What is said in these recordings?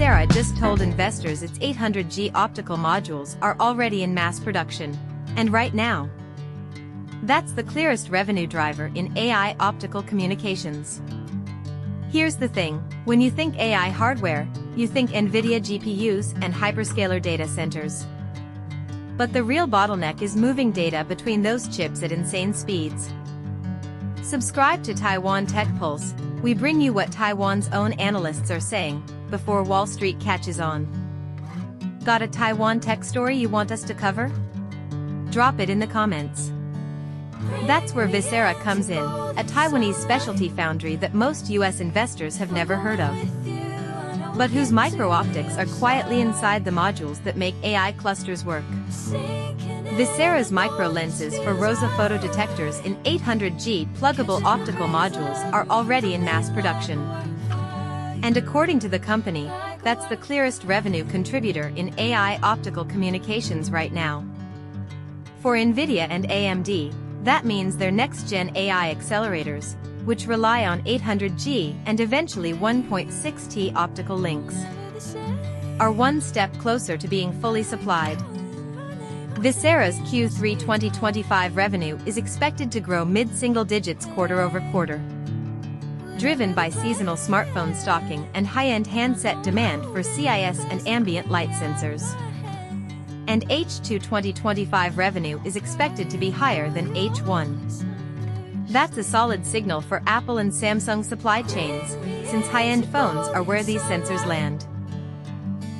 VisEra just told investors its 800G optical modules are already in mass production. And right now, that's the clearest revenue driver in AI optical communications. Here's the thing, when you think AI hardware, you think Nvidia GPUs and hyperscaler data centers. But the real bottleneck is moving data between those chips at insane speeds. Subscribe to Taiwan Tech Pulse. We bring you what Taiwan's own analysts are saying, before Wall Street catches on. Got a Taiwan tech story you want us to cover? Drop it in the comments. That's where VisEra comes in, a Taiwanese specialty foundry that most US investors have never heard of, but whose micro-optics are quietly inside the modules that make AI clusters work. VisEra's micro lenses for ROSA photodetectors in 800G pluggable optical modules are already in mass production. And according to the company, that's the clearest revenue contributor in AI optical communications right now. For Nvidia and AMD, that means their next-gen AI accelerators, which rely on 800G and eventually 1.6T optical links, are one step closer to being fully supplied. VisEra's Q3 2025 revenue is expected to grow mid-single digits quarter-over-quarter, driven by seasonal smartphone stocking and high-end handset demand for CIS and ambient light sensors. And H2 2025 revenue is expected to be higher than H1. That's a solid signal for Apple and Samsung supply chains, since high-end phones are where these sensors land.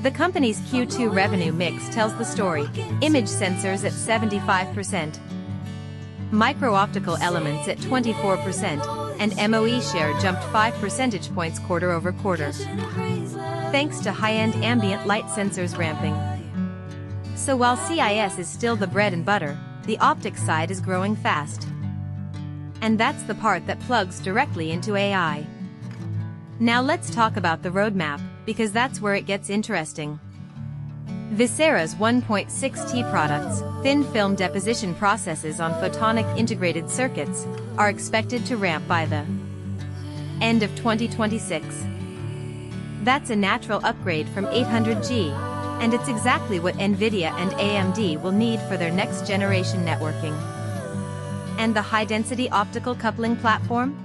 The company's Q2 revenue mix tells the story: image sensors at 75%, micro-optical elements at 24%, and MOE share jumped 5 percentage points quarter-over-quarter, thanks to high-end ambient light sensors ramping. So while CIS is still the bread and butter, the optics side is growing fast. And that's the part that plugs directly into AI. Now let's talk about the roadmap, because that's where it gets interesting. VisEra's 1.6T products, thin film deposition processes on photonic integrated circuits, are expected to ramp by the end of 2026. That's a natural upgrade from 800G, and it's exactly what Nvidia and AMD will need for their next-generation networking. And the high-density optical coupling platform?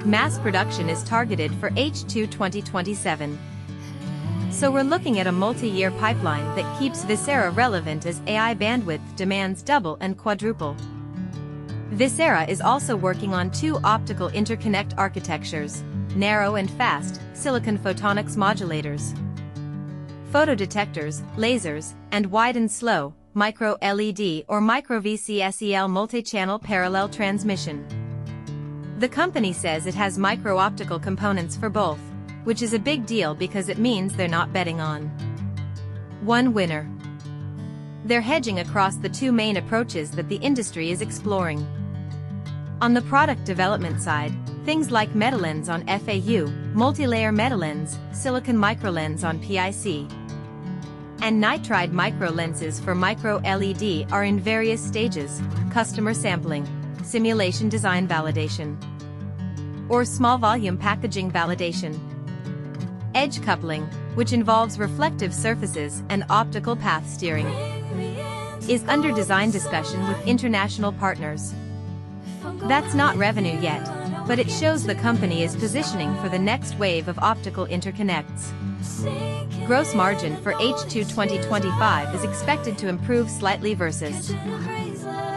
Mass production is targeted for H2 2027. So we're looking at a multi-year pipeline that keeps VisEra relevant as AI bandwidth demands double and quadruple. VisEra is also working on two optical interconnect architectures: narrow and fast, silicon photonics modulators, photodetectors, lasers, and wide and slow, micro-LED or micro-VCSEL multi-channel parallel transmission. The company says it has micro-optical components for both, which is a big deal because it means they're not betting on one winner. They're hedging across the two main approaches that the industry is exploring. On the product development side, things like metalens on FAU, multi-layer metalens, silicon microlens on PIC, and nitride microlenses for micro-LED are in various stages: customer sampling, simulation design validation, or small volume packaging validation. Edge coupling, which involves reflective surfaces and optical path steering, is under design discussion with international partners. That's not revenue yet, but it shows the company is positioning for the next wave of optical interconnects. Gross margin for H2 2025 is expected to improve slightly versus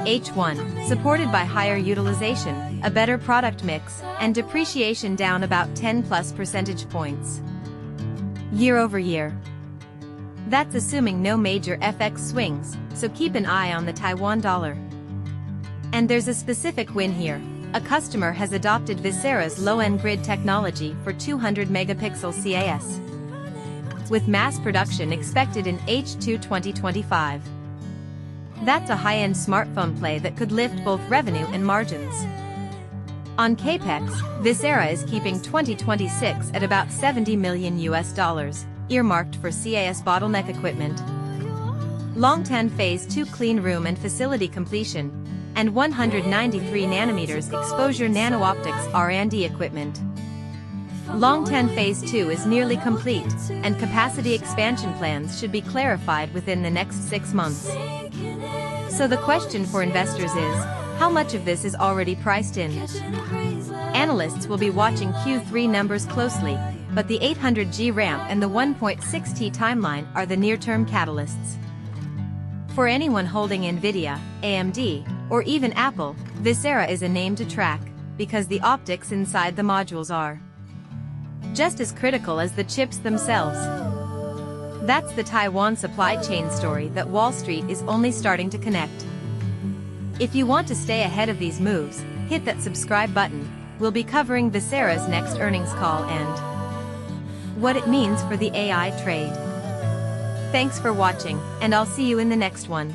H1, supported by higher utilization, a better product mix, and depreciation down about 10+ percentage points year over year. That's assuming no major FX swings, so keep an eye on the Taiwan dollar. And there's a specific win here. A customer has adopted VisEra's low-end grid technology for 200 megapixel CIS, with mass production expected in H2 2025. That's a high-end smartphone play that could lift both revenue and margins. On CapEx, VisEra is keeping 2026 at about $70 million, earmarked for CIS bottleneck equipment, Longtan Phase 2 clean room and facility completion, and 193 nanometers exposure nano-optics R&D equipment. Longtan Phase 2 is nearly complete, and capacity expansion plans should be clarified within the next 6 months. So the question for investors is, how much of this is already priced in? Analysts will be watching Q3 numbers closely, but the 800G ramp and the 1.6T timeline are the near-term catalysts. For anyone holding Nvidia, AMD, or even Apple, VisEra is a name to track, because the optics inside the modules are just as critical as the chips themselves. That's the Taiwan supply chain story that Wall Street is only starting to connect. If you want to stay ahead of these moves, hit that subscribe button. We'll be covering VisEra's next earnings call and what it means for the AI trade. Thanks for watching, and I'll see you in the next one.